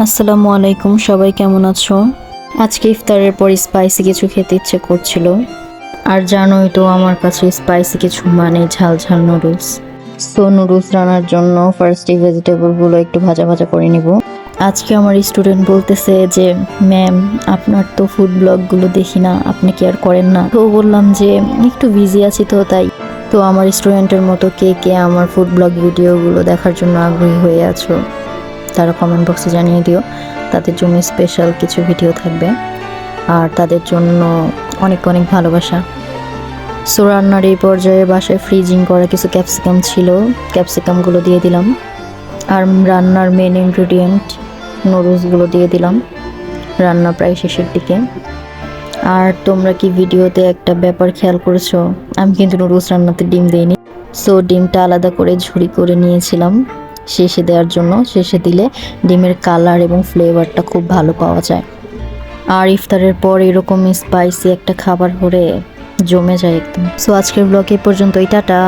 আসসালামু আলাইকুম, সবাই কেমন আছো? আজকে ইফতারের পর স্পাইসি কিছু খেতে ইচ্ছে করছিল। আর জানোই তো আমার কাছে স্পাইসি কিছু মানে ঝাল ঝাল নুডলস। সো নুডলস রান্নার জন্য ফার্স্টে ভেজিটেবলগুলো একটু ভাজা ভাজা করে নিব। আজকে আমার স্টুডেন্ট বলতেছে যে ম্যাম, আপনার তো ফুড ব্লগগুলো দেখি না, আপনি কি আর করেন না? তো বললাম যে একটু বিজি আছি, তো তাই। তো আমার স্টুডেন্টের মতো কে কে আমার ফুড ব্লগ ভিডিওগুলো দেখার জন্য আগ্রহী হয়ে আছো, তারা কমেন্ট বক্সে জানিয়ে দিও। তাদের জন্য স্পেশাল কিছু ভিডিও থাকবে আর তাদের জন্য অনেক অনেক ভালোবাসা। সো রান্নার এই পর্যায়ে বাসায় ফ্রিজিং করা কিছু ক্যাপসিকাম ছিল, ক্যাপসিকামগুলো দিয়ে দিলাম। আর রান্নার মেন ইনগ্রেডিয়েন্ট নুডলসগুলো দিয়ে দিলাম রান্না প্রায় শেষের দিকে। আর তোমরা কি ভিডিওতে একটা ব্যাপার খেয়াল করেছো? আমি কিন্তু নুডলস রান্নাতে ডিম দিইনি। সো ডিমটা আলাদা করে ঝুরি করে নিয়েছিলাম শেষে দেওয়ার জন্য। শেষে দিলে ডিমের কালার এবং ফ্লেভারটা খুব ভালো পাওয়া যায়। আর ইফতারের পর এরকম স্পাইসি একটা খাবার হলে জমে যায় একদম। সো আজকের ব্লগ এ পর্যন্তই, টাটা।